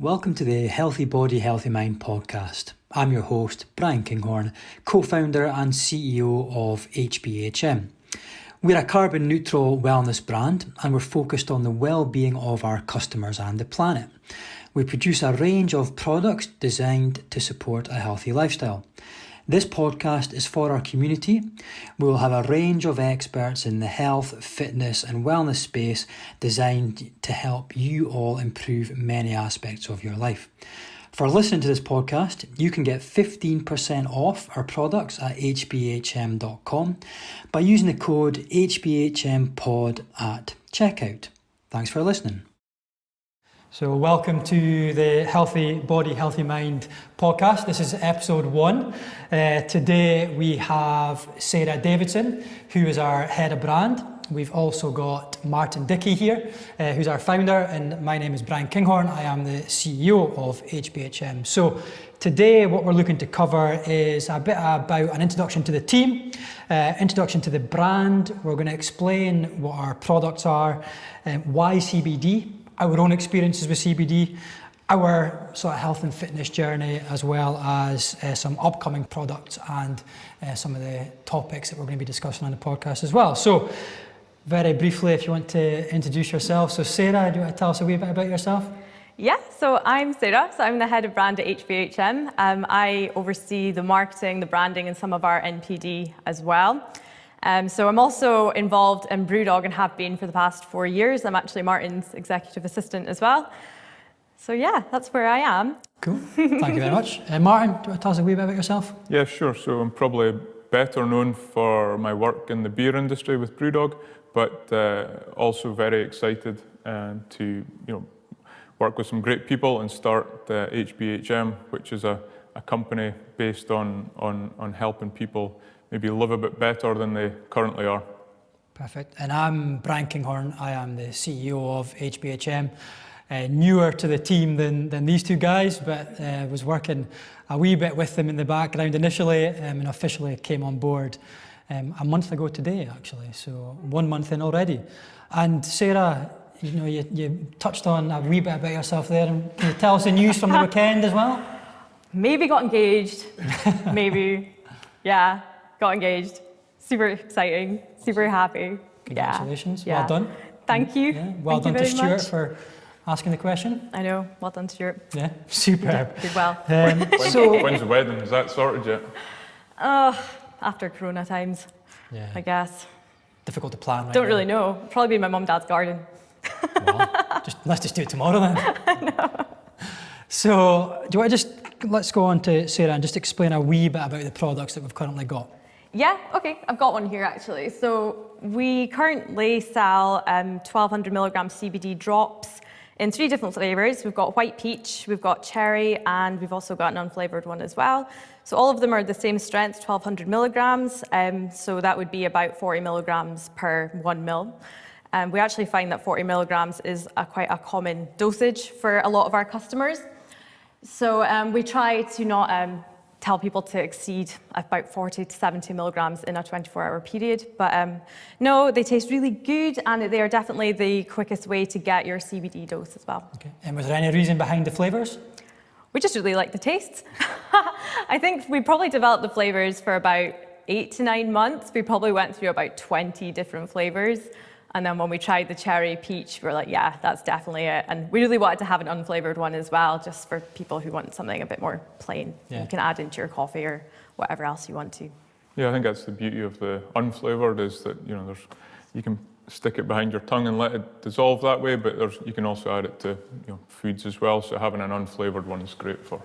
Welcome to the Healthy Body, Healthy Mind podcast. I'm your host, Bryan Kinghorn, co-founder and CEO of HBHM. We're a carbon neutral wellness brand and we're focused on the well-being of our customers and the planet. We produce a range of products designed to support a healthy lifestyle. This podcast is for our community. We will have a range of experts in the health, fitness and wellness space designed to help you all improve many aspects of your life. For listening to this podcast, you can get 15% off our products at hbhm.com by using the code HBHMPOD at checkout. Thanks for listening. So welcome to the Healthy Body, Healthy Mind podcast. This is episode 1. Today we have Sara Davidson, who is our head of brand. We've also got Martin Dickie here, who's our founder, and my name is Bryan Kinghorn. I am the CEO of HBHM. So today what we're looking to cover is a bit about an introduction to the team, introduction to the brand. We're going to explain what our products are, why CBD, our own experiences with CBD, our sort of health and fitness journey, as well as some upcoming products and some of the topics that we're going to be discussing on the podcast as well. So very briefly, if you want to introduce yourself. So Sara, do you want to tell us a wee bit about yourself? Yeah, so I'm Sara, so I'm the head of brand at HBHM. I oversee the marketing, the branding and some of our NPD as well. So I'm also involved in Brewdog and have been for the past 4 years. I'm actually Martin's executive assistant as well. So yeah, that's where I am. Cool, thank you very much. Martin, do you want to tell us a wee bit about yourself? Yeah, sure. So I'm probably better known for my work in the beer industry with Brewdog, but also very excited to work with some great people and start HBHM, which is a company based on helping people maybe live a bit better than they currently are. Perfect. And I'm Bryan Kinghorn. I am the CEO of HBHM. Newer to the team than these two guys, but was working a wee bit with them in the background initially and officially came on board a month ago today, actually. So 1 month in already. And Sara, you touched on a wee bit about yourself there. And can you tell us the news from the weekend as well? Maybe got engaged, maybe. Yeah, got engaged. Super exciting, super happy. Congratulations, yeah. Well done. Thank you. Yeah. Well Thank done you to very Stuart for asking the question. I know, well done Stuart. Yeah, superb. Did well. When's the wedding? Is that sorted yet? After Corona times, Yeah. I guess. Difficult to plan right Don't now. really know. Probably be in my mum and dad's garden. Well, let's just do it tomorrow then. No. So, do you want to let's go on to Sara and just explain a wee bit about the products that we've currently got. Yeah, okay, I've got one here actually. So we currently sell 1200 milligram CBD drops in 3 different flavors. We've got white peach, we've got cherry, and we've also got an unflavored one as well. So all of them are the same strength, 1200 milligrams. So that would be about 40 milligrams per 1 mil. We actually find that 40 milligrams is quite a common dosage for a lot of our customers. So we try to not tell people to exceed about 40 to 70 milligrams in a 24-hour period. But no, they taste really good and they are definitely the quickest way to get your CBD dose as well. Okay. And was there any reason behind the flavours? We just really like the taste. I think we probably developed the flavors for about 8 to 9 months. We probably went through about 20 different flavors. And then when we tried the cherry peach, we were like, yeah, that's definitely it. And we really wanted to have an unflavored one as well, just for people who want something a bit more plain. Yeah. You can add into your coffee or whatever else you want to. Yeah, I think that's the beauty of the unflavored is that you can stick it behind your tongue and let it dissolve that way, but you can also add it to foods as well. So having an unflavored one is great for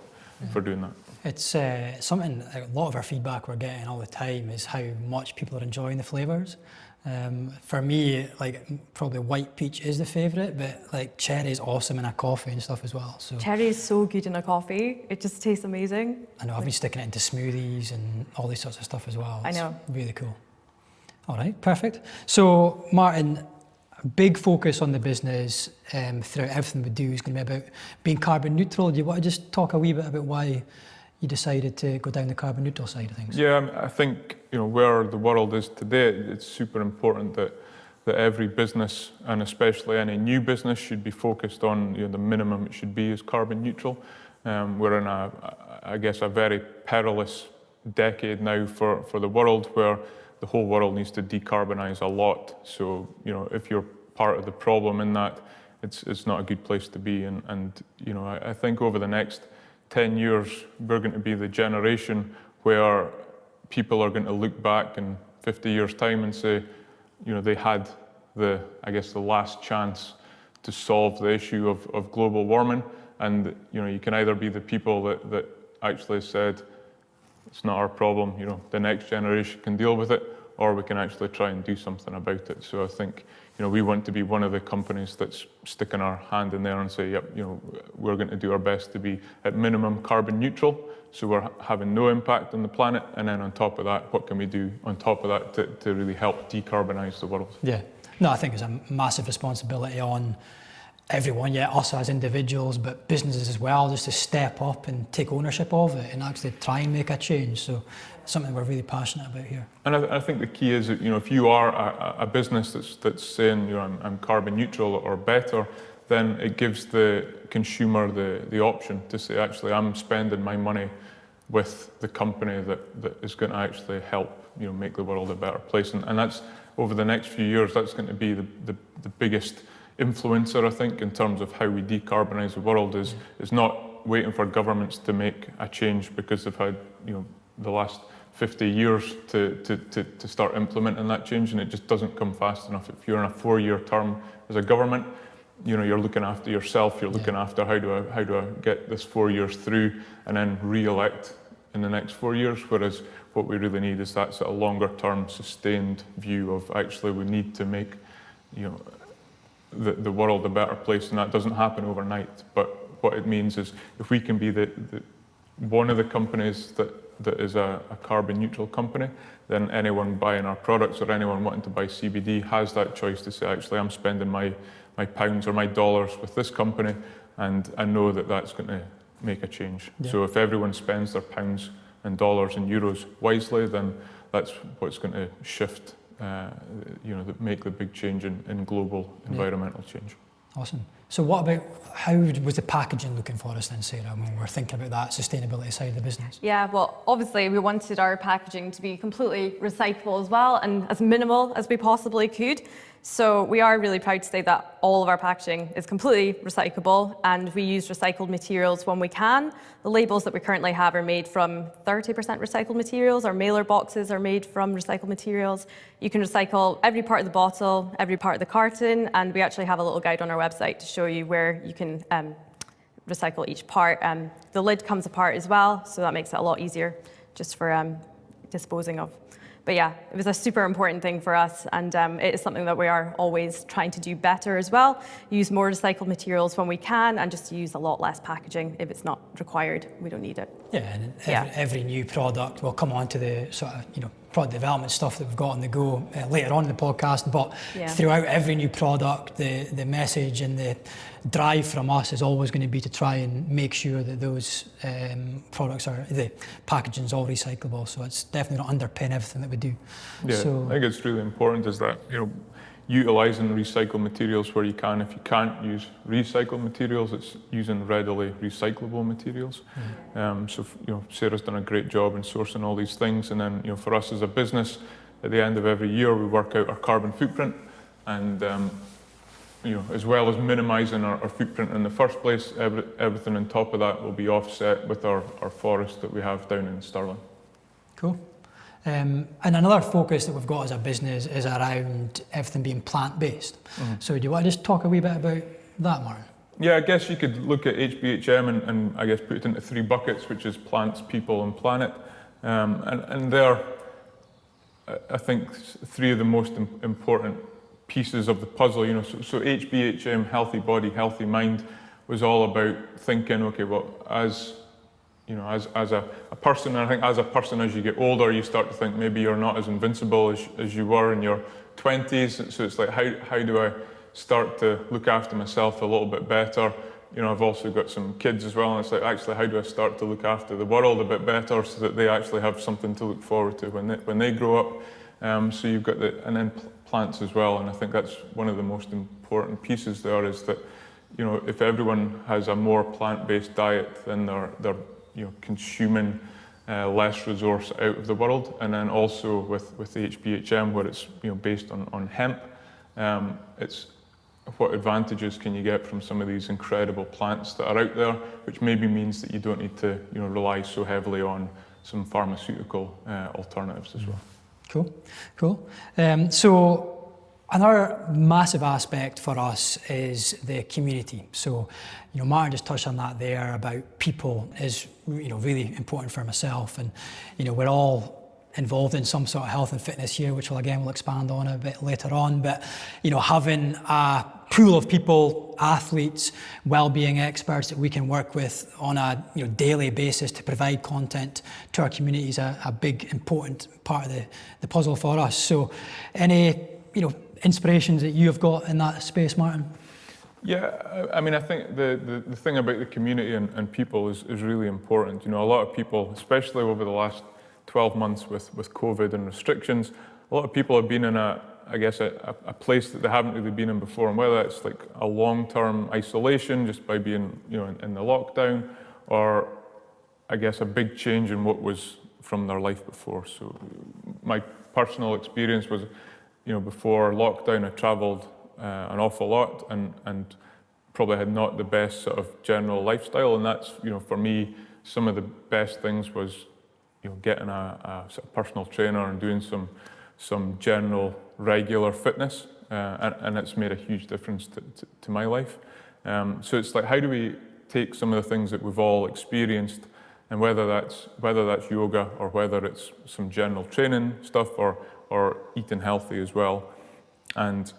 doing that. It's something, a lot of our feedback we're getting all the time is how much people are enjoying the flavours. For me, probably white peach is the favourite, but cherry is awesome in a coffee and stuff as well. So cherry is so good in a coffee. It just tastes amazing. I know, I've been sticking it into smoothies and all these sorts of stuff as well. I know. It's really cool. All right, perfect. So Martin, a big focus on the business throughout everything we do is going to be about being carbon neutral. Do you want to just talk a wee bit about why you decided to go down the carbon neutral side of things? Yeah, I think where the world is today, it's super important that that every business, and especially any new business, should be focused on, the minimum it should be is carbon neutral. We're in I guess a very perilous decade now for the world, where the whole world needs to decarbonize a lot. So, if you're part of the problem in that, it's not a good place to be. And I think over the next 10 years, we're going to be the generation where people are going to look back in 50 years' time and say, they had the last chance to solve the issue of global warming. And, you can either be the people that actually said, it's not our problem, the next generation can deal with it, or we can actually try and do something about it. So I think, we want to be one of the companies that's sticking our hand in there and say, yep, we're going to do our best to be at minimum carbon neutral, so we're having no impact on the planet. And then on top of that, what can we do on top of that to really help decarbonize the world? Yeah, no, I think it's a massive responsibility on everyone, us as individuals, but businesses as well, just to step up and take ownership of it and actually try and make a change. So it's something we're really passionate about here. And I think the key is that, if you are a business that's saying, I'm carbon neutral or better, then it gives the consumer the option to say, actually, I'm spending my money with the company that is going to actually help, make the world a better place. And that's, over the next few years, that's going to be the biggest influencer, I think, in terms of how we decarbonize the world, is not waiting for governments to make a change because they've had, the last 50 years to start implementing that change, and it just doesn't come fast enough. If you're in a 4-year term as a government, you're looking after yourself, you're looking after how do I get this 4 years through and then re-elect in the next 4 years, whereas what we really need is that sort of longer term sustained view of, actually, we need to make, the world a better place, and that doesn't happen overnight. But what it means is, if we can be the one of the companies that is a carbon neutral company, then anyone buying our products or anyone wanting to buy CBD has that choice to say, actually, I'm spending my pounds or my dollars with this company, and I know that that's going to make a change. Yeah. So if everyone spends their pounds and dollars and euros wisely, then that's what's going to shift, make the big change in global environmental change. Awesome. So what about, how was the packaging looking for us then, Sarah, when we're thinking about that sustainability side of the business? Yeah, well, obviously we wanted our packaging to be completely recyclable as well, and as minimal as we possibly could. So we are really proud to say that all of our packaging is completely recyclable, and we use recycled materials when we can. The labels that we currently have are made from 30% recycled materials. Our mailer boxes are made from recycled materials. You can recycle every part of the bottle, every part of the carton, and we actually have a little guide on our website to show you where you can recycle each part. The lid comes apart as well, so that makes it a lot easier just for disposing of. But yeah, it was a super important thing for us, and it is something that we are always trying to do better as well. Use more recycled materials when we can, and just use a lot less packaging if it's not required. We don't need it. Yeah, and every new product, we'll come on to the sort of, product development stuff that we've got on the go later on in the podcast, but throughout every new product, the message and the drive from us is always going to be to try and make sure that those products the packaging's all recyclable. So it's definitely going to underpin everything that we do. Yeah, so, I think it's really important is that, utilising recycled materials where you can. If you can't use recycled materials, it's using readily recyclable materials. So Sarah's done a great job in sourcing all these things, and then for us as a business, at the end of every year we work out our carbon footprint, and as well as minimising our footprint in the first place, everything on top of that will be offset with our forest that we have down in Stirling. Cool. And another focus that we've got as a business is around everything being plant-based. So do you want to just talk a wee bit about that, Martin? Yeah, I guess you could look at HBHM and I guess put it into 3 buckets, which is plants, people and planet. And they're, I think, 3 of the most important pieces of the puzzle. So HBHM, healthy body, healthy mind, was all about thinking, okay, well, as a person, and I think as a person, as you get older, you start to think maybe you're not as invincible as you were in your 20s. So it's like, how do I start to look after myself a little bit better? I've also got some kids as well, and it's like, actually, how do I start to look after the world a bit better so that they actually have something to look forward to when they grow up? So you've got and then plants as well, and I think that's one of the most important pieces there, is that, you know, if everyone has a more plant-based diet, then they're you know, consuming less resource out of the world. And then also with the HBHM, where it's, you know, based on hemp, it's what advantages can you get from some of these incredible plants that are out there, which maybe means that you don't need to, you know, rely so heavily on some pharmaceutical alternatives as well. Cool. So another massive aspect for us is the community. So, you know, Martin just touched on that there about people is, you know, really important for myself. And, you know, we're all involved in some sort of health and fitness here, which we'll expand on a bit later on. But, you know, having a pool of people, athletes, well-being experts that we can work with on a, you know, daily basis to provide content to our community is a big, important part of the puzzle for us. So any, you know, inspirations that you have got in that space, Martin? Yeah, I mean, I think the thing about the community and people is really important. You know, a lot of people, especially over the last 12 months with COVID and restrictions, a lot of people have been in a place that they haven't really been in before, and whether it's like a long-term isolation just by being, you know, in the lockdown, or I guess a big change in what was from their life before. So my personal experience was, you know, before lockdown I travelled an awful lot and probably had not the best sort of general lifestyle, and that's, you know, for me, some of the best things was, you know, getting a sort of personal trainer and doing some general regular fitness, and it's made a huge difference to my life. So it's like, how do we take some of the things that we've all experienced, and whether that's yoga or whether it's some general training stuff or eating healthy as well, and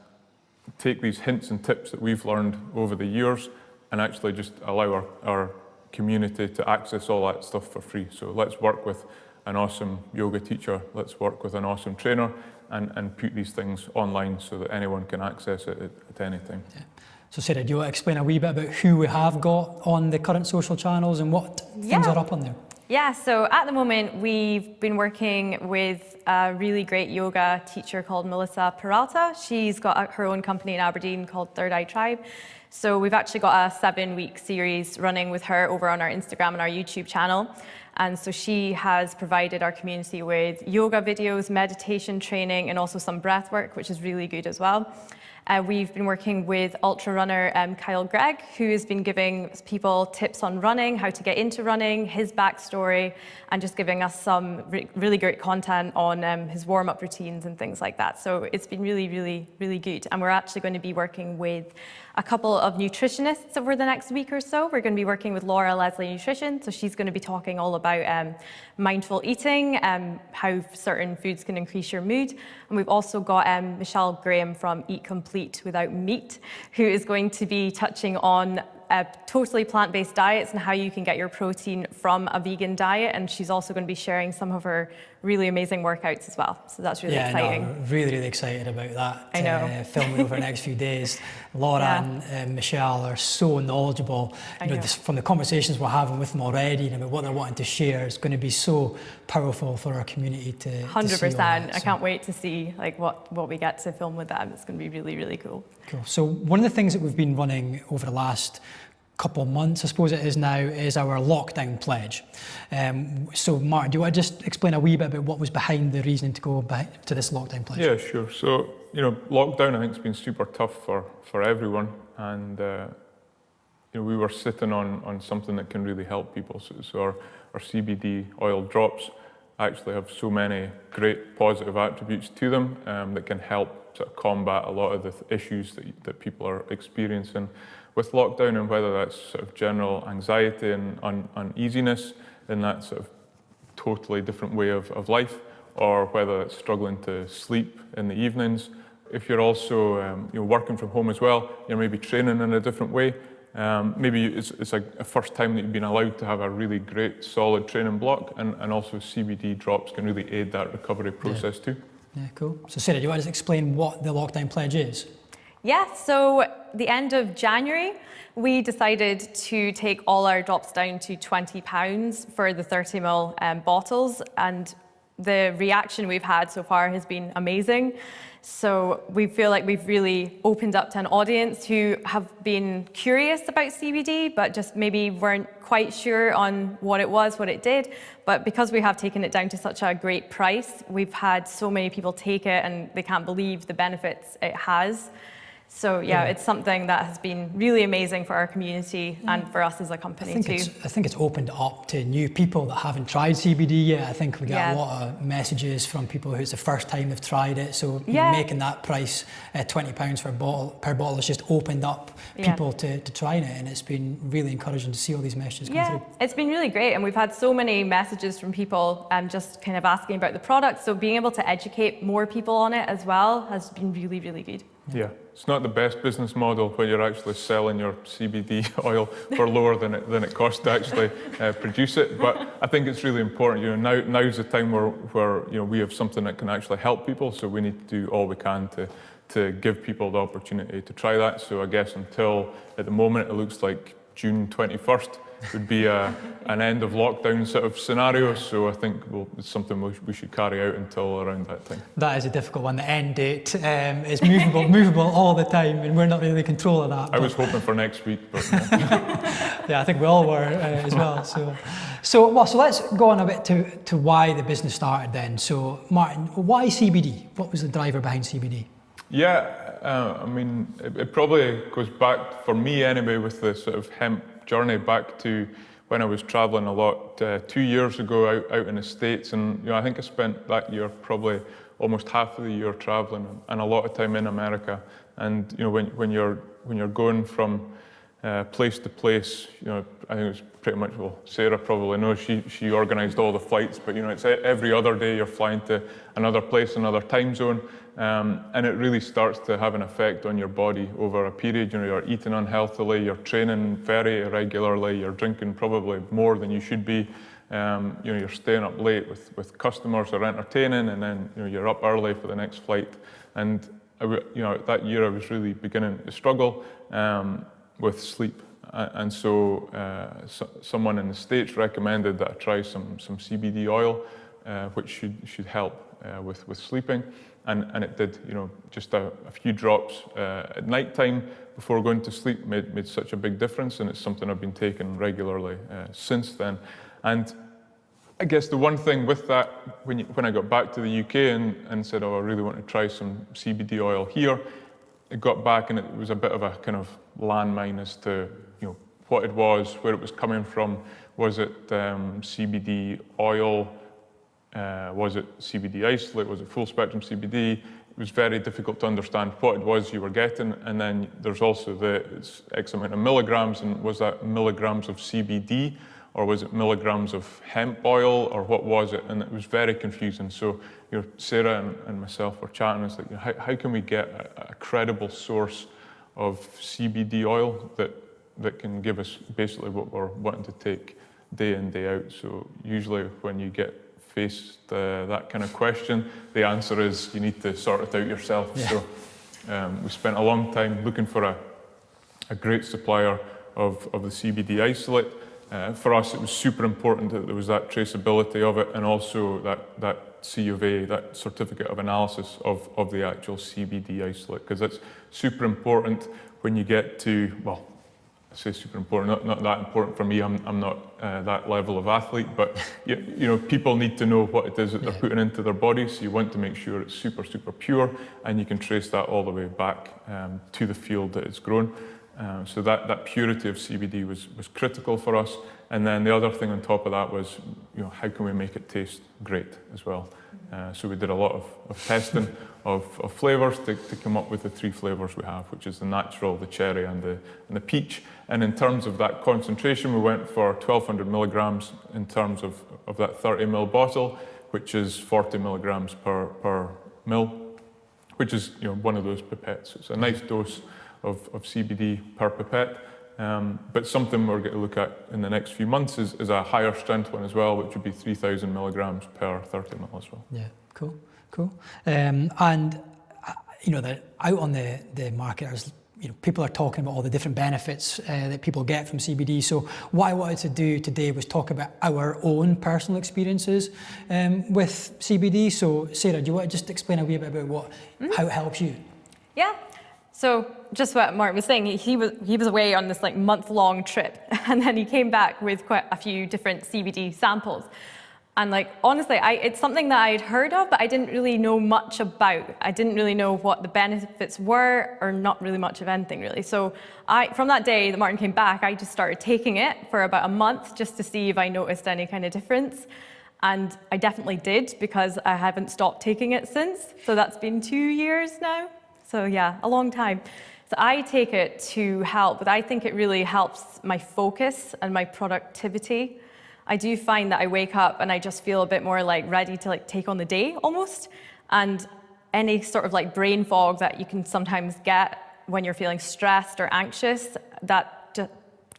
take these hints and tips that we've learned over the years and actually just allow our community to access all that stuff for free. So let's work with an awesome yoga teacher, let's work with an awesome trainer, and put these things online so that anyone can access it at any time. Yeah. So Sara, do you want to explain a wee bit about who we have got on the current social channels and what things are up on there? Yeah, so at the moment we've been working with a really great yoga teacher called Melissa Peralta. She's got her own company in Aberdeen called Third Eye Tribe. So we've actually got a 7-week series running with her over on our Instagram and our YouTube channel. And so she has provided our community with yoga videos, meditation training, and also some breath work, which is really good as well. We've been working with ultra runner Kyle Gregg, who has been giving people tips on running, how to get into running, his backstory, and just giving us some really great content on his warm-up routines and things like that. So it's been really, really, really good. And we're actually going to be working with a couple of nutritionists over the next week or so. We're going to be working with Laura Leslie Nutrition. So she's going to be talking all about mindful eating, how certain foods can increase your mood. And we've also got Michelle Graham from Eat Complete Without Meat, who is going to be touching on totally plant-based diets and how you can get your protein from a vegan diet. And she's also going to be sharing some of her really amazing workouts as well. So that's really exciting. No, really, really excited about that. I know. Filming over the next few days. Laura and Michelle are so knowledgeable. You know, from the conversations we're having with them already and about what they're wanting to share, it's going to be so powerful for our community to 100%. I can't wait to see like what we get to film with them. It's going to be really, really cool. Cool. So one of the things that we've been running over the last couple of months, I suppose it is now, is our lockdown pledge. So Martin, do you want to just explain a wee bit about what was behind the reasoning to go back to this lockdown pledge? Yeah, sure. So, you know, lockdown I think has been super tough for everyone, and you know, we were sitting on something that can really help people. So our CBD oil drops actually have so many great positive attributes to them that can help sort of combat a lot of the issues that people are experiencing with lockdown, and whether that's sort of general anxiety and uneasiness in that sort of totally different way of life, or whether it's struggling to sleep in the evenings. If you're also you know, working from home as well, you're maybe training in a different way. Maybe it's like a first time that you've been allowed to have a really great solid training block, and also CBD drops can really aid that recovery process too. Yeah, cool. So Sara, do you want to explain what the lockdown pledge is? Yeah, so the end of January, we decided to take all our drops down to £20 for the 30ml bottles. And the reaction we've had so far has been amazing. So we feel like we've really opened up to an audience who have been curious about CBD, but just maybe weren't quite sure on what it was, what it did. But because we have taken it down to such a great price, we've had so many people take it and they can't believe the benefits it has. So yeah, it's something that has been really amazing for our community and for us as a company too. I think it's opened up to new people that haven't tried CBD yet. I think we get a lot of messages from people who it's the first time they've tried it. So making that price £20 per bottle has just opened up people to trying it, and it's been really encouraging to see all these messages come through. It's been really great, and we've had so many messages from people just kind of asking about the product. So being able to educate more people on it as well has been really, really good. Yeah, it's not the best business model when you're actually selling your CBD oil for lower than it costs to actually produce it. But I think it's really important. You know, now's the time where you know we have something that can actually help people. So we need to do all we can to give people the opportunity to try that. So I guess until at the moment it looks like June 21st would be an end of lockdown sort of scenario. So I think it's something we should carry out until around that time. That is a difficult one. The end date is movable all the time, and we're not really in control of that. I was hoping for next week, but yeah, I think we all were as well. So let's go on a bit to why the business started then. So Martin, why CBD? What was the driver behind CBD? Yeah, I mean, it probably goes back for me anyway with the sort of hemp journey back to when I was traveling a lot 2 years ago out in the States, and you know I think I spent that year probably almost half of the year traveling and a lot of time in America. And you know when you're going from place to place, you know I think it was pretty much, well, Sara probably knows, she organised all the flights, but you know it's every other day you're flying to another place, another time zone. And it really starts to have an effect on your body over a period. You know, you're eating unhealthily, you're training very irregularly, you're drinking probably more than you should be. You know, you're staying up late with customers or entertaining, and then you know you're up early for the next flight. And you know, that year I was really beginning to struggle with sleep. And so someone in the States recommended that I try some CBD oil, which should help with sleeping. And it did, you know, just a few drops at night time before going to sleep made such a big difference, and it's something I've been taking regularly since then. And I guess the one thing with that, when I got back to the UK and said, oh, I really want to try some CBD oil here, it got back and it was a bit of a kind of landmine as to, you know, what it was, where it was coming from. Was it CBD oil? Was it CBD isolate? Was it full spectrum CBD? It was very difficult to understand what it was you were getting. And then there's also it's X amount of milligrams, and was that milligrams of CBD, or was it milligrams of hemp oil, or what was it? And it was very confusing. So you know, Sara and myself were chatting. It's like, you know, how can we get a credible source of CBD oil that can give us basically what we're wanting to take day in, day out? So usually when you get faced that kind of question, the answer is you need to sort it out yourself. Yeah. So we spent a long time looking for a great supplier of the CBD isolate. For us, it was super important that there was that traceability of it, and also that C of A, that certificate of analysis of the actual CBD isolate, because that's super important when you get to, well, I say super important, not that important for me. I'm not that level of athlete, but you know, people need to know what it is that they're putting into their bodies. So you want to make sure it's super, super pure, and you can trace that all the way back to the field that it's grown. So that purity of CBD was critical for us. And then the other thing on top of that was, you know, how can we make it taste great as well? So we did a lot of testing of flavors to come up with the 3 flavors we have, which is the natural, the cherry, and the peach. And in terms of that concentration, we went for 1,200 milligrams in terms of that 30 ml bottle, which is 40 milligrams per ml, which is, you know, one of those pipettes. It's a nice dose of CBD per pipette. But something we're going to look at in the next few months is a higher strength one as well, which would be 3,000 milligrams per 30 ml as well. Yeah, cool. And you know, out on the market, there's people are talking about all the different benefits that people get from CBD. So what I wanted to do today was talk about our own personal experiences with CBD. So Sarah, do you want to just explain a wee bit about how it helps you? Yeah. So just what Mark was saying, he was away on this like month-long trip, and then he came back with quite a few different CBD samples. And like, honestly, it's something that I'd heard of, but I didn't really know much about. I didn't really know what the benefits were, or not really much of anything really. So from that day that Martin came back, I just started taking it for about a month just to see if I noticed any kind of difference. And I definitely did, because I haven't stopped taking it since. So that's been 2 years now. So yeah, a long time. So I take it to help, but I think it really helps my focus and my productivity. I do find that I wake up and I just feel a bit more like ready to like take on the day almost. And any sort of like brain fog that you can sometimes get when you're feeling stressed or anxious, that just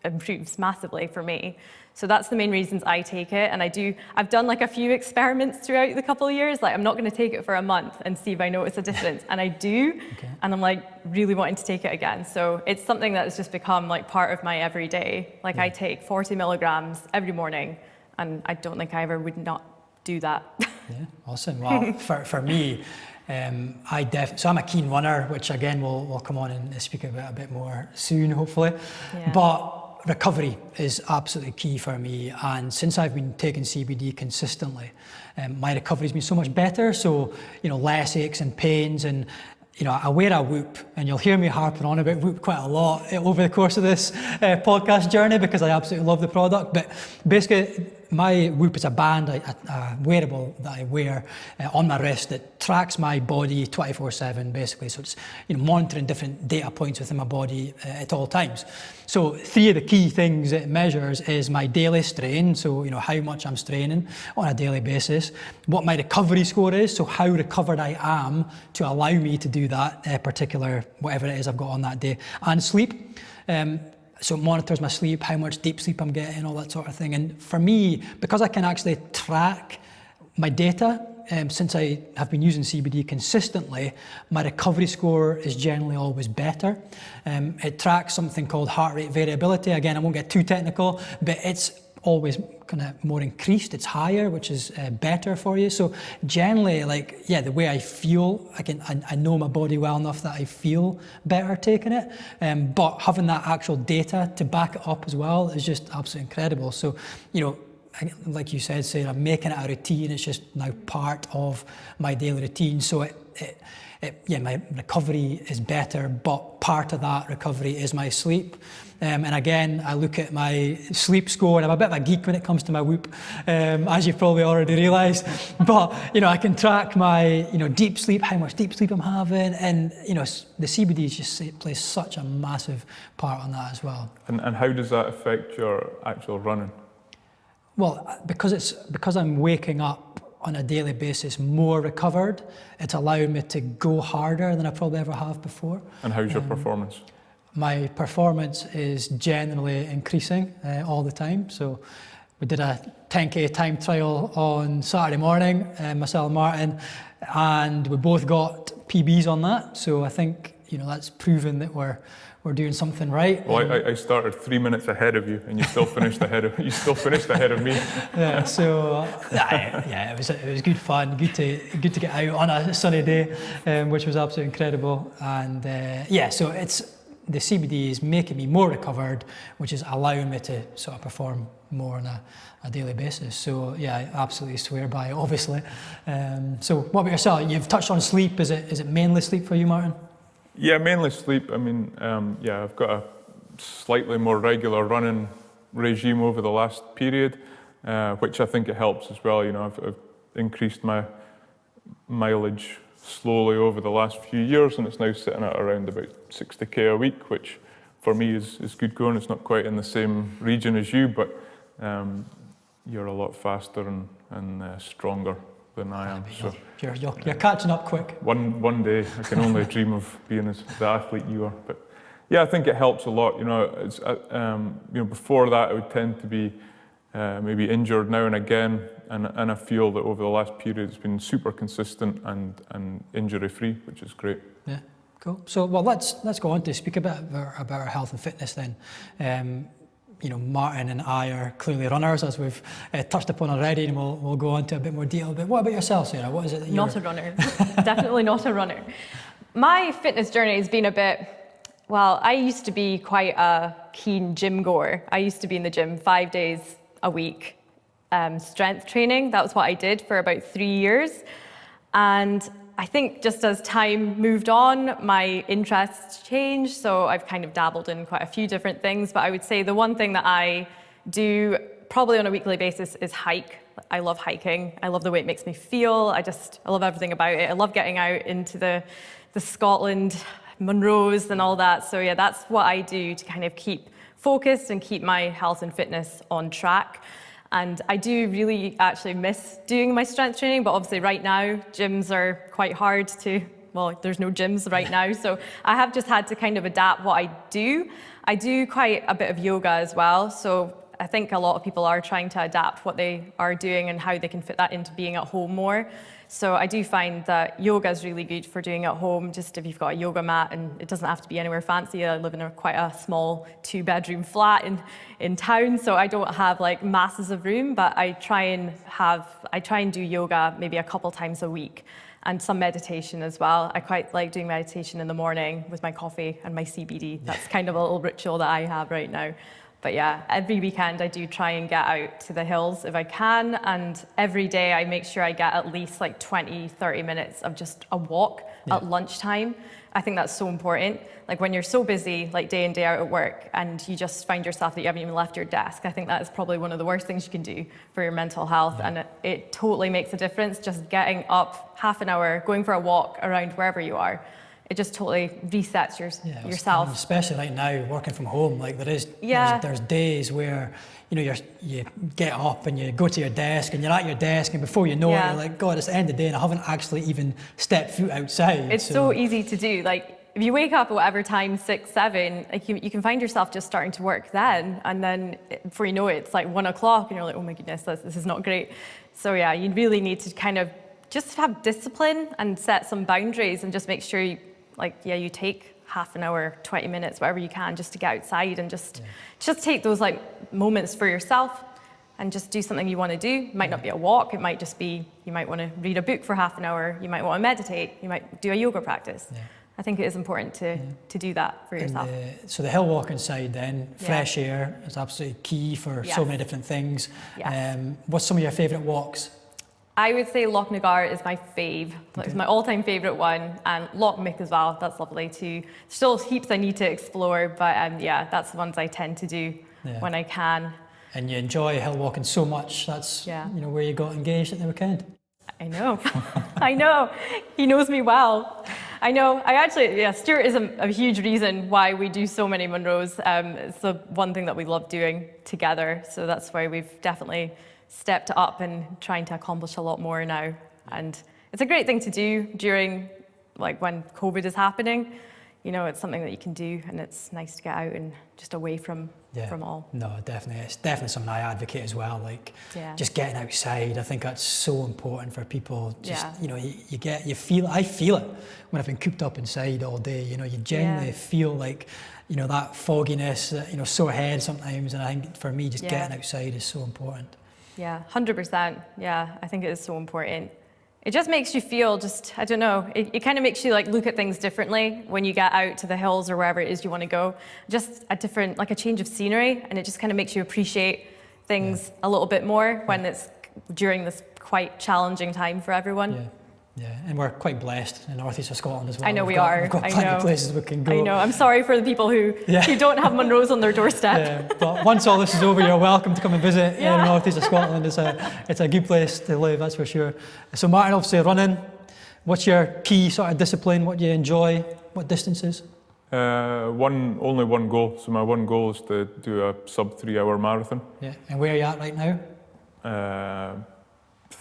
improves massively for me. So that's the main reasons I take it. And I've done like a few experiments throughout the couple of years. Like I'm not going to take it for a month and see if I notice a difference. And I do. Okay. And I'm like really wanting to take it again. So it's something that has just become like part of my everyday. Like I take 40 milligrams every morning, and I don't think I ever would not do that. Yeah, awesome. Well, for me, so I'm a keen runner, which again we'll come on and speak about a bit more soon, hopefully. Yeah. But recovery is absolutely key for me, and since I've been taking CBD consistently, my recovery's been so much better. So less aches and pains, and I wear a Whoop, and you'll hear me harping on about Whoop quite a lot over the course of this podcast journey, because I absolutely love the product. But basically, my Whoop is a band, a wearable that I wear on my wrist that tracks my body 24/7, basically. So it's monitoring different data points within my body at all times. So 3 of the key things it measures is my daily strain, so how much I'm straining on a daily basis, what my recovery score is, so how recovered I am to allow me to do that particular whatever it is I've got on that day, and sleep. So it monitors my sleep, how much deep sleep I'm getting, all that sort of thing. And for me, because I can actually track my data, since I have been using CBD consistently, my recovery score is generally always better. It tracks something called heart rate variability. Again, I won't get too technical, but it's always kind of more increased, it's higher, which is better for you. So generally, the way I feel, I know my body well enough that I feel better taking it, but having that actual data to back it up as well is just absolutely incredible. So, like you said, Sarah, making it a routine, it's just now part of my daily routine. So my recovery is better, but part of that recovery is my sleep. And again, I look at my sleep score, and I'm a bit of a geek when it comes to my Whoop, as you've probably already realised. But I can track my deep sleep, how much deep sleep I'm having, and the CBD just plays such a massive part on that as well. And how does that affect your actual running? Well, because I'm waking up on a daily basis more recovered, it's allowing me to go harder than I probably ever have before. And how's your performance? My performance is generally increasing all the time. So we did a 10K time trial on Saturday morning, myself and Martin, and we both got PBs on that. So I think that's proven that we're doing something right. Well, I started 3 minutes ahead of you, and you still finished ahead of me. Yeah. So it was good fun, good to get out on a sunny day, which was absolutely incredible. And so the CBD is making me more recovered, which is allowing me to sort of perform more on a daily basis. So I absolutely swear by it, obviously. So what about yourself? You've touched on sleep. Is it mainly sleep for you, Martin? Yeah, mainly sleep. I mean, I've got a slightly more regular running regime over the last period, which I think it helps as well. I've increased my mileage slowly over the last few years, and it's now sitting at around about 60k a week, which for me is good going. It's not quite in the same region as you, but you're a lot faster and stronger than I am. So you're catching up quick. One day I can only dream of being the athlete you are. But yeah, I think it helps a lot. It's before that I would tend to be maybe injured now and again, and I feel that over the last period it's been super consistent and injury free, which is great. Yeah, Cool. So, well, let's go on to speak a bit about our health and fitness then. You know, Martin and I are clearly runners, as we've touched upon already, and we'll go on to a bit more detail. But what about yourself, Sarah? What is it that you're... Not a runner. Definitely not a runner. My fitness journey has been a bit... Well, I used to be quite a keen gym goer. I used to be in the gym 5 days a week, strength training. That was what I did for about 3 years. And I think just as time moved on, my interests changed. So I've kind of dabbled in quite a few different things. But I would say the one thing that I do probably on a weekly basis is hike. I love hiking. I love the way it makes me feel. I love everything about it. I love getting out into the Scotland, Munros and all that. So yeah, that's what I do to kind of keep focused and keep my health and fitness on track. And I do really actually miss doing my strength training, but obviously right now, gyms are quite hard to, well, there's no gyms right now. So I have just had to kind of adapt what I do. I do quite a bit of yoga as well. So I think a lot of people are trying to adapt what they are doing and how they can fit that into being at home more. So I do find that yoga is really good for doing at home, just if you've got a yoga mat, and it doesn't have to be anywhere fancy. I live in quite a small 2-bedroom flat in town, so I don't have like masses of room, but I try and do yoga maybe a couple times a week, and some meditation as well. I quite like doing meditation in the morning with my coffee and my CBD. That's kind of a little ritual that I have right now. But yeah, every weekend I do try and get out to the hills if I can, and every day I make sure I get at least like 20, 30 minutes of just a walk at lunchtime. I think that's so important. Like when you're so busy, like day in, day out at work, and you just find yourself that you haven't even left your desk, I think that is probably one of the worst things you can do for your mental health, and it totally makes a difference. Just getting up half an hour, going for a walk around wherever you are, it just totally resets yourself. Especially right now, working from home, like there's days where, you know, you get up and you go to your desk and you're at your desk, and before you know it, you're like, God, it's the end of the day and I haven't actually even stepped foot outside. It's so easy to do. Like if you wake up at whatever time, 6, 7, like you can find yourself just starting to work then, and then before you know it, it's like 1 o'clock and you're like, oh my goodness, this is not great. So yeah, you really need to kind of just have discipline and set some boundaries, and just make sure you take half an hour, 20 minutes, whatever you can, just to get outside and just take those like moments for yourself and just do something you want to do. It might not be a walk. It might just be, you might want to read a book for half an hour. You might want to meditate. You might do a yoga practice. Yeah. I think it is important to do that for yourself. So the hill walking side then, fresh air is absolutely key for so many different things. Yes. What's some of your favourite walks? I would say Loch Nagar is my fave. It's my all-time favourite one, and Loch Mick as well. That's lovely too. Still heaps I need to explore, but that's the ones I tend to do when I can. And you enjoy hill walking so much. That's where you got engaged at the weekend. I know. I know. He knows me well. I know. Stuart is a huge reason why we do so many Munros. It's the one thing that we love doing together. So that's why we've definitely stepped up and trying to accomplish a lot more now. And it's a great thing to do during, like, when COVID is happening. You know, it's something that you can do, and it's nice to get out and just away from all. No, definitely. It's definitely something I advocate as well. Like, just getting outside. I think that's so important for people. Just, you know, I feel it when I've been cooped up inside all day. You know, you genuinely feel like, you know, that fogginess, you know, sore head sometimes. And I think for me, just getting outside is so important. Yeah, 100%. Yeah, I think it is so important. It just makes you feel I don't know, it kind of makes you like look at things differently when you get out to the hills or wherever it is you want to go. Just a different, like a change of scenery, and it just kind of makes you appreciate things a little bit more when it's during this quite challenging time for everyone. Yeah, and we're quite blessed in the northeast of Scotland as well. I know we are. We've got plenty of places we can go. I know. I'm sorry for the people who don't have Munros on their doorstep. But once all this is over, you're welcome to come and visit the northeast of Scotland. It's a good place to live, that's for sure. So Martin, obviously running. What's your key sort of discipline? What do you enjoy? What distances? Only one goal. So my one goal is to do a sub 3 hour marathon. Yeah, and where are you at right now?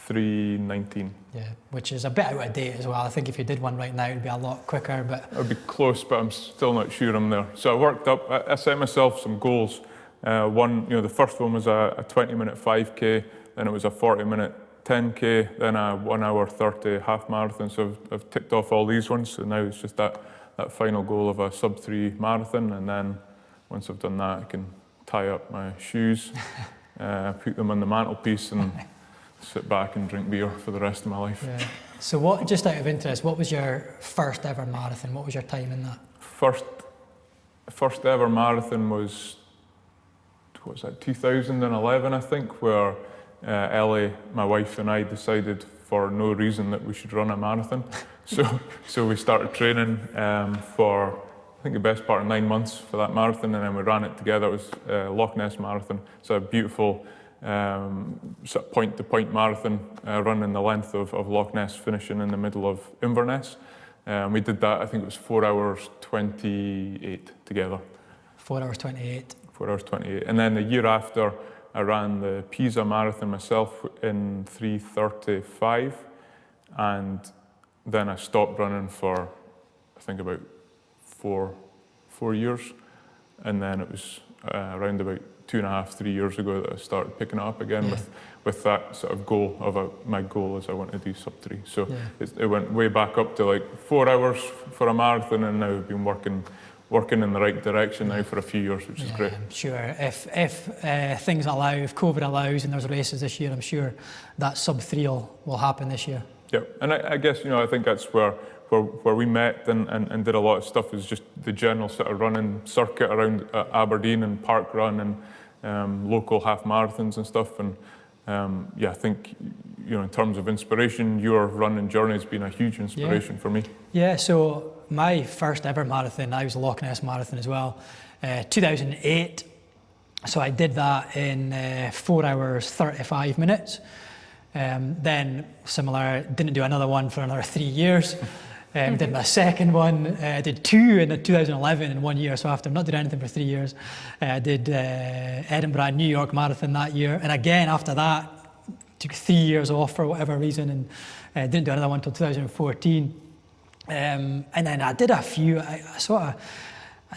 3:19. Yeah, which is a bit out of date as well. I think if you did one right now, it'd be a lot quicker. But it would be close, but I'm still not sure I'm there. So I worked up. I set myself some goals. The first one was a 20-minute 5K. Then it was a 40-minute 10K. Then a 1 hour 30 half marathon. So I've ticked off all these ones. So now it's just that that final goal of a sub-3 marathon, and then once I've done that, I can tie up my shoes, put them on the mantelpiece, and sit back and drink beer for the rest of my life. Yeah. So what, just out of interest, what was your first ever marathon? What was your time in that? First ever marathon was, what was that, 2011, I think, where Ellie, my wife, and I decided for no reason that we should run a marathon. So we started training for, I think, the best part of 9 months for that marathon, and then we ran it together. It was Loch Ness Marathon. It's a beautiful sort of point-to-point marathon, running the length of Loch Ness, finishing in the middle of Inverness. We did that, I think it was 4 hours 28 together. 4 hours 28. 4 hours 28. And then the year after, I ran the Pisa Marathon myself in 3:35, and then I stopped running for, I think, about four years. And then it was around about 2.5, 3 years ago that I started picking it up again with that sort of goal of my goal is I want to do sub-3. So it went way back up to like 4 hours for a marathon, and now I've been working in the right direction now for a few years, which is great. I'm sure if things allow, if COVID allows and there's races this year, I'm sure that sub-3 will happen this year. Yeah, and I guess, I think that's where we met and did a lot of stuff, is just the general sort of running circuit around Aberdeen and park run and local half marathons and stuff. And I think, in terms of inspiration, your running journey has been a huge inspiration for me. Yeah, so my first ever marathon, I was a Loch Ness Marathon as well, 2008. So I did that in 4 hours 35 minutes. Then similar, didn't do another one for another 3 years. Did my second one, did 2 in 2011 in 1 year. So after not doing anything for 3 years, I did Edinburgh and New York Marathon that year. And again, after that, took 3 years off for whatever reason, and didn't do another one until 2014. And then I did a few, I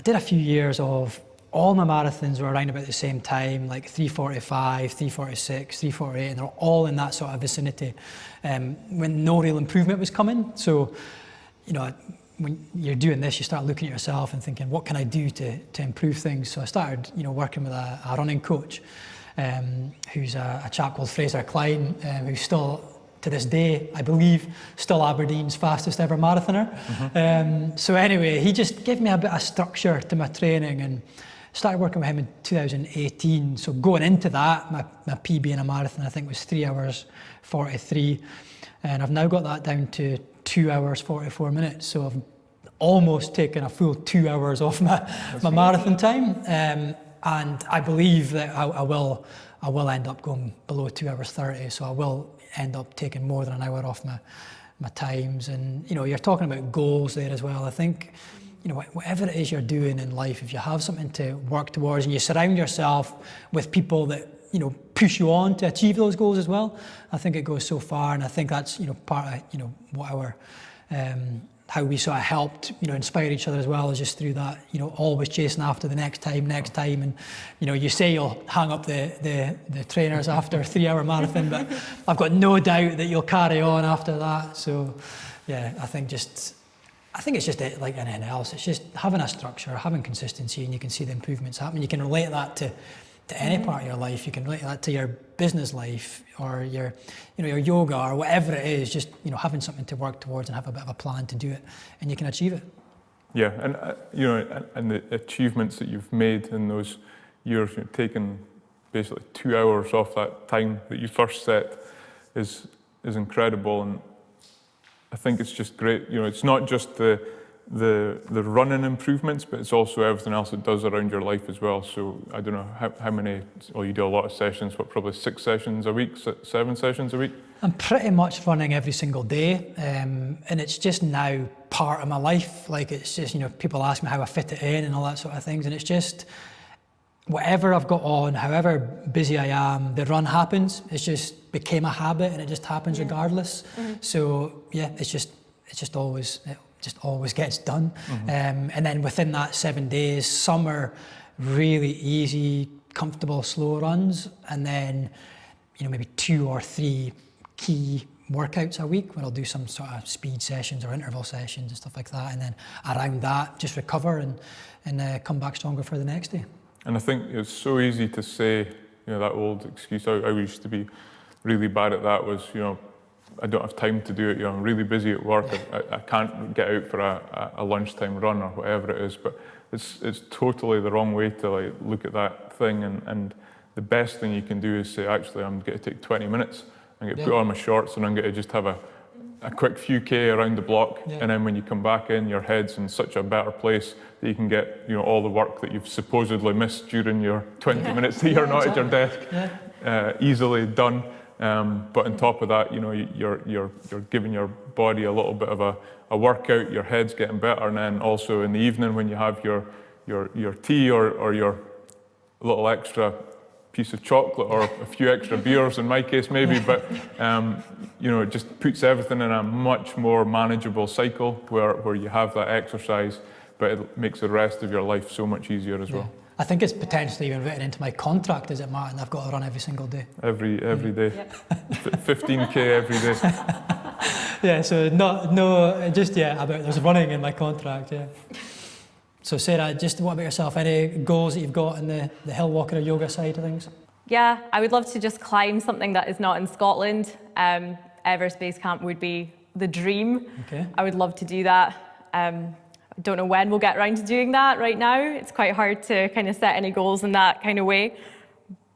did a few years of all my marathons were around about the same time, like 3:45, 3:46, 3:48, and they're all in that sort of vicinity when no real improvement was coming. So, when you're doing this, you start looking at yourself and thinking, what can I do to improve things? So I started, working with a running coach who's a chap called Fraser Klein, who's still, to this day, I believe, still Aberdeen's fastest ever marathoner. So anyway, he just gave me a bit of structure to my training, and started working with him in 2018. So going into that, my PB in a marathon, I think, was 3 hours 43. And I've now got that down to 2 hours 44 minutes. So I've almost taken a full 2 hours off my marathon time. And I believe that I will end up going below 2 hours 30. So I will end up taking more than an hour off my times. And, you're talking about goals there as well. I think, whatever it is you're doing in life, if you have something to work towards and you surround yourself with people that, push you on to achieve those goals as well, I think it goes so far. And I think that's, part of, what our, how we sort of helped, inspire each other as well, is just through that, always chasing after the next time. And, you say you'll hang up the trainers after a 3 hour marathon, but I've got no doubt that you'll carry on after that. So, yeah, I think it's just like anything else. It's just having a structure, having consistency, and you can see the improvements happening. You can relate that to any part of your life. You can relate that to your business life or your yoga or whatever it is. Just having something to work towards and have a bit of a plan to do it, and you can achieve it. Yeah, and and the achievements that you've made in those years, taking basically 2 hours off that time that you first set is incredible. And I think it's just great. It's not just the running improvements, but it's also everything else it does around your life as well. So I don't know how many. Well, you do a lot of sessions. What, probably 6 sessions a week, 7 sessions a week? I'm pretty much running every single day, and it's just now part of my life. Like, it's just, people ask me how I fit it in and all that sort of things, and it's just whatever I've got on, however busy I am, the run happens. It's just became a habit, and it just happens regardless. So yeah, it just always gets done. And then within that 7 days, some are really easy, comfortable, slow runs, and then maybe 2 or 3 key workouts a week where I'll do some sort of speed sessions or interval sessions and stuff like that, and then around that just recover and come back stronger for the next day. And I think it's so easy to say, that old excuse I used to be really bad at that was, I don't have time to do it. I'm really busy at work. I can't get out for a lunchtime run or whatever it is. But it's totally the wrong way to look at that thing. And the best thing you can do is say, actually, I'm going to take 20 minutes. I'm going to put on my shorts and I'm going to just have a quick few K around the block. Yeah. And then when you come back in, your head's in such a better place that you can get all the work that you've supposedly missed during your 20 minutes that you're not at your desk easily done. But on top of that, you're giving your body a little bit of a workout. Your head's getting better, and then also in the evening when you have your tea or your little extra piece of chocolate or a few extra beers in my case maybe, but it just puts everything in a much more manageable cycle where you have that exercise, but it makes the rest of your life so much easier as well. I think it's potentially even written into my contract, is it, Martin? I've got to run every single day. Every day. 15K every day. Yeah, so there's running in my contract, yeah. So Sarah, just what about yourself? Any goals that you've got in the hill walking or yoga side of things? Yeah, I would love to just climb something that is not in Scotland. Everest Base Camp would be the dream. Okay. I would love to do that. I don't know when we'll get around to doing that right now. It's quite hard to kind of set any goals in that kind of way.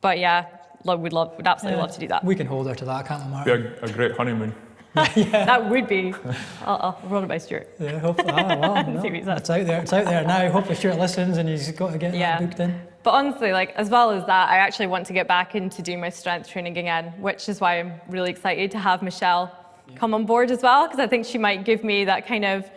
But yeah, would absolutely love to do that. We can hold her to that, can't we, Martin? Be a great honeymoon. That would be. I'll run it by Stuart. Yeah, hopefully. It's out there. It's out there now. Hopefully Stuart listens and he's got to get that booked in. But honestly, as well as that, I actually want to get back into doing my strength training again, which is why I'm really excited to have Michelle come on board as well, because I think she might give me that kind of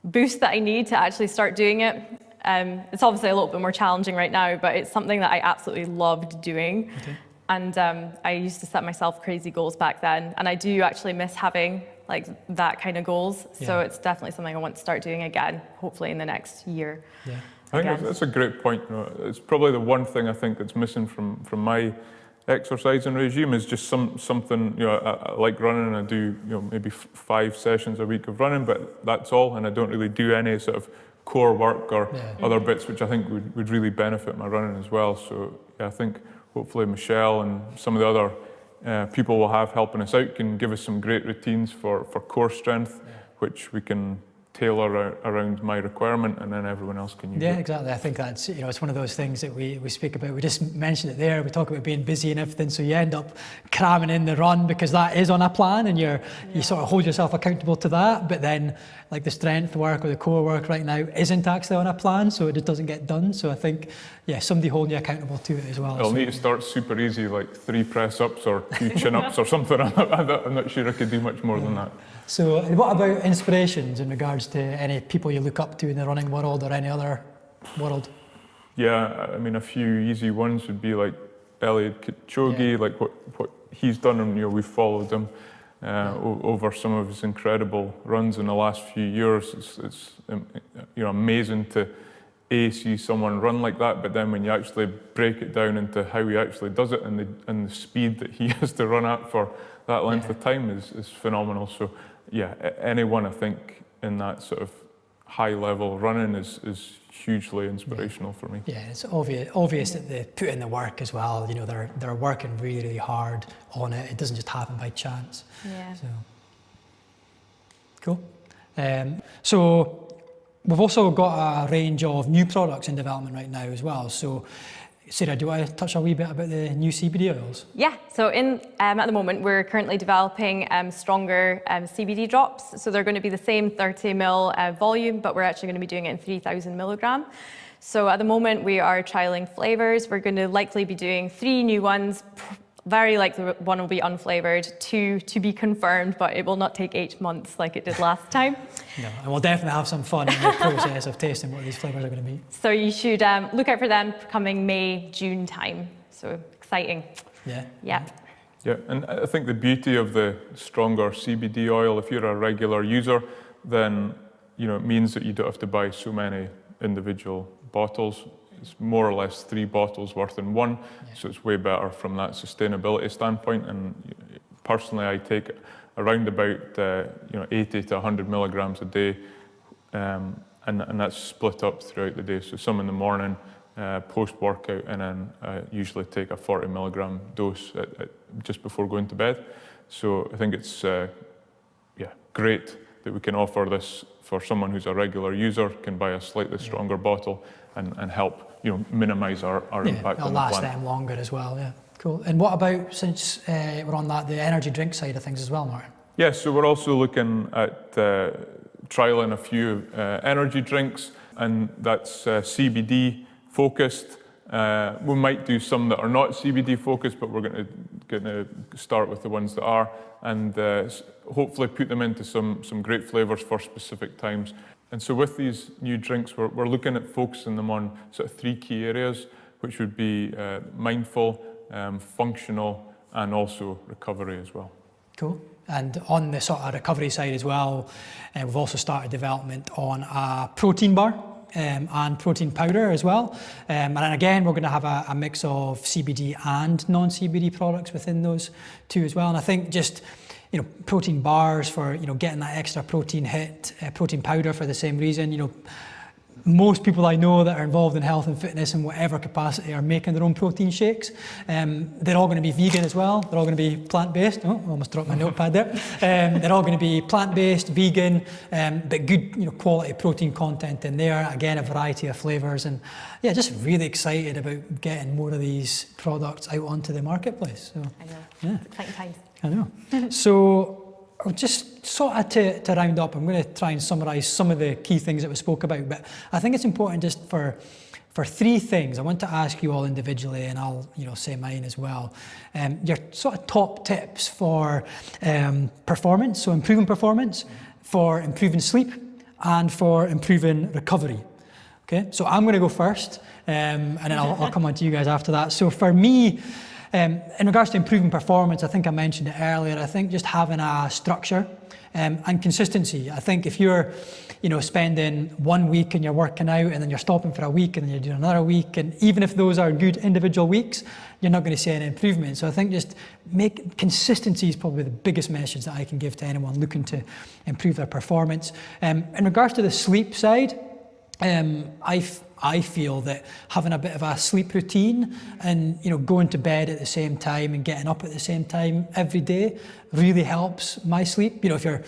boost that I need to actually start doing it. It's obviously a little bit more challenging right now, but it's something that I absolutely loved doing. Okay. And I used to set myself crazy goals back then, and I do actually miss having that kind of goals. Yeah. So it's definitely something I want to start doing again, hopefully in the next year. Yeah. I think that's a great point. It's probably the one thing I think that's missing from my exercising regime is just something, I like running. I do, maybe 5 sessions a week of running, but that's all. And I don't really do any sort of core work or other bits, which I think would really benefit my running as well. So I think hopefully Michelle and some of the other people we'll have helping us out can give us some great routines for core strength, which we can tailor around my requirement, and then everyone else can use it. Yeah, exactly. I think that's, it's one of those things that we speak about. We just mentioned it there. We talk about being busy and everything, so you end up cramming in the run because that is on a plan, and you sort of hold yourself accountable to that. But then, the strength work or the core work right now isn't actually on a plan, so it just doesn't get done. So I think, somebody holding you accountable to it as well. I'll need to start super easy, 3 press-ups or 2 chin-ups or something. I'm not sure I could do much more than that. So what about inspirations in regards to any people you look up to in the running world or any other world? Yeah, I mean, a few easy ones would be Eliud Kipchoge, what he's done, and we've followed him over some of his incredible runs in the last few years. It's amazing to see someone run like that, but then when you actually break it down into how he actually does it and the speed that he has to run at for that length of time is phenomenal. So anyone I think in that sort of high level running is hugely inspirational for me. Yeah, it's obvious that they put in the work as well. They're working really, really hard on it. It doesn't just happen by chance. Yeah. So cool. So we've also got a range of new products in development right now as well. So Sara, do you want to touch a wee bit about the new CBD oils? Yeah, so at the moment we're currently developing stronger CBD drops. So they're going to be the same 30 ml volume, but we're actually going to be doing it in 3,000 milligram. So at the moment we are trialing flavors. We're going to likely be doing 3 new ones. Very likely one will be unflavoured, 2 to be confirmed, but it will not take 8 months like it did last time. No, and we'll definitely have some fun in the process of tasting what these flavours are going to be. So you should look out for them coming May, June time. So exciting. Yeah. Yeah. Yeah, and I think the beauty of the stronger CBD oil, if you're a regular user, then it means that you don't have to buy so many individual bottles. It's more or less 3 bottles worth in one, so it's way better from that sustainability standpoint. And personally, I take around about 80 to 100 milligrams a day, and that's split up throughout the day. So some in the morning, post-workout, and then usually take a 40 milligram dose just before going to bed. So I think it's great that we can offer this for someone who's a regular user, can buy a slightly stronger bottle and help minimize our impact it'll on the last planet. them longer as well. Yeah, cool. And what about, since we're on that, the energy drink side of things as well, Martin? Yeah, so we're also looking at trialing a few energy drinks, and that's CBD focused. We might do some that are not CBD focused, but we're going to start with the ones that are, and hopefully put them into some great flavors for specific times. And so with these new drinks, we're looking at focusing them on sort of 3 key areas, which would be mindful, functional, and also recovery as well. Cool. And on the sort of recovery side as well, we've also started development on a protein bar and protein powder as well. And again, we're going to have a mix of CBD and non-CBD products within those two as well. And I think just protein bars for getting that extra protein hit, protein powder for the same reason. Most people I know that are involved in health and fitness in whatever capacity are making their own protein shakes. They're all going to be vegan as well. They're all going to be plant-based. Oh, almost dropped my notepad there. They're all going to be plant-based, vegan, but good quality protein content in there. Again, a variety of flavours. And yeah, just really excited about getting more of these products out onto the marketplace. So, I know. Yeah. It's exciting times. I know. So just sort of to round up, I'm going to try and summarise some of the key things that we spoke about, but I think it's important just for 3 things. I want to ask you all individually, and I'll say mine as well. Your sort of top tips for performance, so improving performance, for improving sleep, and for improving recovery. Okay, so I'm going to go first, and then I'll come on to you guys after that. So for me, in regards to improving performance, I think I mentioned it earlier, I think just having a structure and consistency. I think if you're spending 1 week and you're working out, and then you're stopping for a week, and then you're doing another week, and even if those are good individual weeks, you're not going to see any improvement. So I think just consistency is probably the biggest message that I can give to anyone looking to improve their performance. In regards to the sleep side, I feel that having a bit of a sleep routine and going to bed at the same time and getting up at the same time every day really helps my sleep. If you're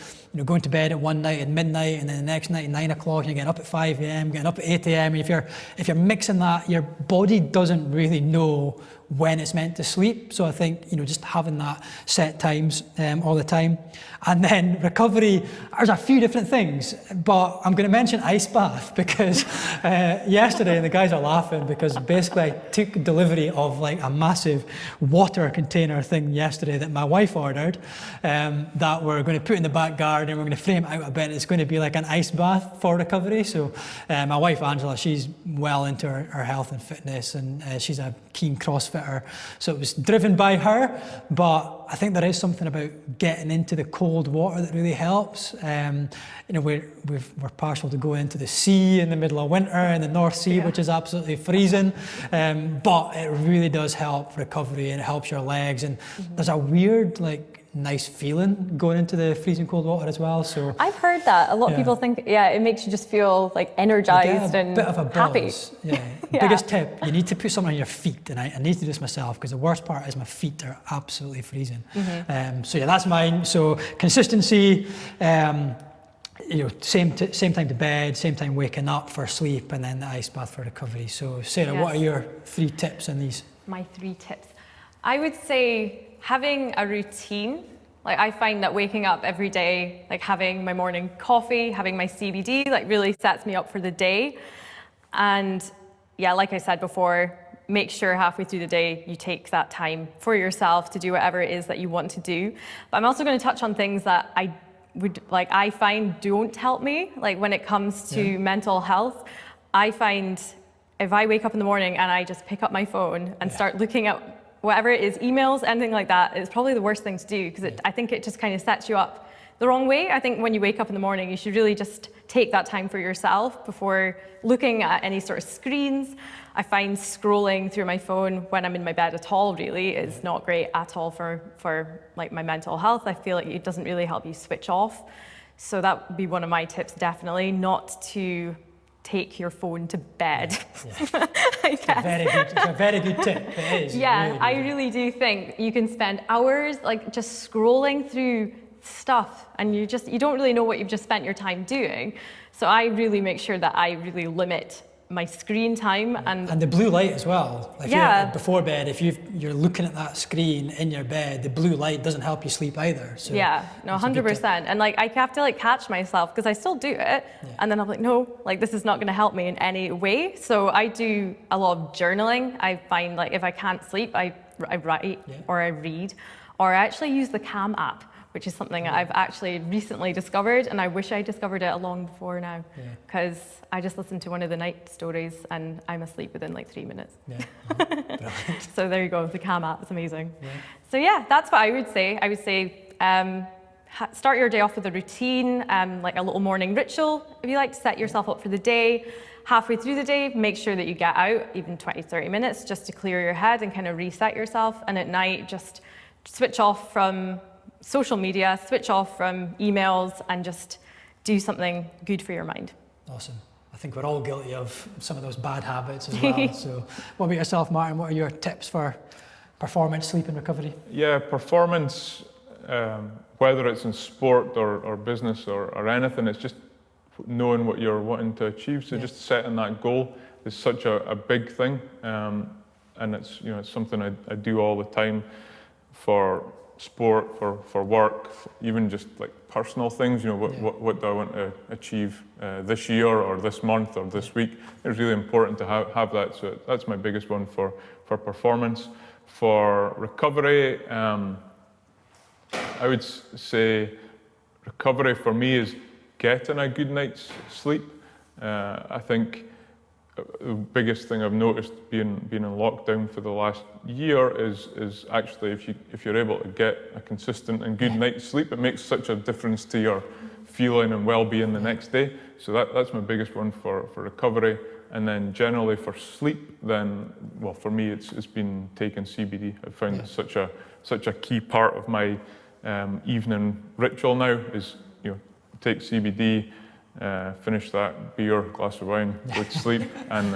going to bed at one night at midnight, and then the next night at 9 o'clock, and you're getting up at 5 a.m, getting up at 8 a.m, if you're mixing that, your body doesn't really know when it's meant to sleep. So I think just having that set times all the time. And then recovery, there's a few different things, but I'm going to mention ice bath because yesterday, and the guys are laughing because basically I took delivery of like a massive water container thing yesterday that my wife ordered, that we're going to put in the back garden, and we're going to frame it out a bit. It's going to be like an ice bath for recovery. So my wife Angela, she's well into her health and fitness, and she's a keen CrossFitter, so it was driven by her. But I think there is something about getting into the cold water that really helps. We're partial to go into the sea in the middle of winter in the North Sea, which is absolutely freezing, but it really does help recovery, and it helps your legs, and there's a weird nice feeling going into the freezing cold water as well. So I've heard that a lot of people think it makes you just feel energized and bit of a happy. buzz. Yeah. Biggest tip, you need to put something on your feet, and I need to do this myself because the worst part is my feet are absolutely freezing. So that's mine. So consistency, same time to bed, same time waking up for sleep, and then the ice bath for recovery. So Sarah, what are your 3 tips on these? My 3 tips. I would say having a routine. I find that waking up every day, having my morning coffee, having my CBD, really sets me up for the day. And yeah, like I said before, make sure halfway through the day you take that time for yourself to do whatever it is that you want to do. But I'm also going to touch on things that I find don't help me, when it comes to mental health. I find if I wake up in the morning and I just pick up my phone and start looking at whatever it is, emails, anything like that, it's probably the worst thing to do, because I think it just kind of sets you up the wrong way. I think when you wake up in the morning, you should really just take that time for yourself before looking at any sort of screens. I find scrolling through my phone when I'm in my bed at all really is not great at all for like my mental health. I feel like it doesn't really help you switch off. So that would be one of my tips, definitely, not to take your phone to bed. Yeah. I guess. It's a very good tip. It is. Yeah, really I really do think you can spend hours like just scrolling through stuff and you don't really know what you've just spent your time doing. So I really make sure that I really limit my screen time and the blue light as well. If Yeah. you're before bed, if you're looking at that screen in your bed, the blue light doesn't help you sleep either. So yeah, no, it's a good tip. 100%. And like I have to like catch myself because I still do it, and then I'm like, no, like this is not going to help me in any way. So I do a lot of journaling. I find like if I can't sleep, I write or I read, or I actually use the Calm app, which is something I've actually recently discovered, and I wish I discovered it long before now, because I just listened to one of the night stories and I'm asleep within like 3 minutes. Yeah. So there you go, the Calm app is amazing. Yeah. So yeah, that's what I would say. I would say start your day off with a routine, like a little morning ritual, if you like, to set yourself up for the day. Halfway through the day, make sure that you get out, even 20, 30 minutes, just to clear your head and kind of reset yourself. And at night, just switch off from social media, switch off from emails, and just do something good for your mind. Awesome. I think we're all guilty of some of those bad habits as well. So what about yourself, Martin? What are your tips for performance, sleep and recovery? Yeah, performance, whether it's in sport or business or anything, it's just knowing what you're wanting to achieve. So just setting that goal is such a big thing. And it's, it's something I do all the time for sport, for work, even just like personal things, what do I want to achieve this year or this month or this week. It's really important to have that. So that's my biggest one for performance. For recovery, I would say recovery for me is getting a good night's sleep. I think the biggest thing I've noticed being in lockdown for the last year is actually if you're able to get a consistent and good night's sleep, it makes such a difference to your feeling and well-being the next day. So that's my biggest one for recovery. And then generally for sleep, then for me it's been taking CBD. I've found it's such a key part of my evening ritual now is take CBD. Finish that beer, glass of wine, go to sleep, and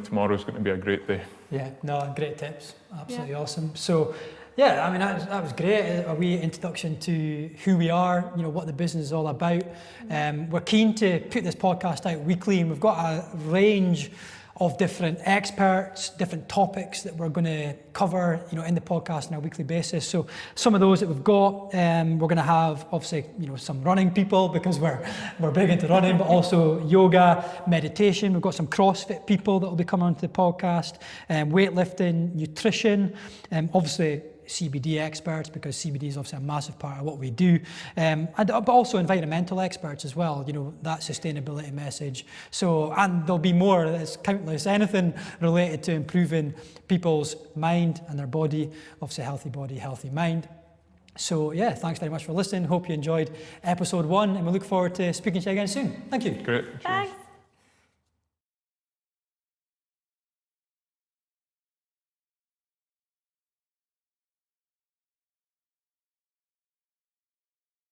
tomorrow's going to be a great day. Yeah, no, great tips, absolutely awesome. So, yeah, I mean that was great. A wee introduction to who we are, what the business is all about. We're keen to put this podcast out weekly, and we've got a range of different experts, different topics that we're going to cover, in the podcast on a weekly basis. So some of those that we've got, we're going to have obviously, some running people because we're big into running, but also yoga, meditation. We've got some CrossFit people that will be coming onto the podcast, weightlifting, nutrition, obviously CBD experts, because CBD is obviously a massive part of what we do, but also environmental experts as well, that sustainability message. So, and there'll be more, it's countless, anything related to improving people's mind and their body, obviously healthy body, healthy mind. So yeah, thanks very much for listening. Hope you enjoyed episode 1, and we look forward to speaking to you again soon. Thank you. Great. Thanks.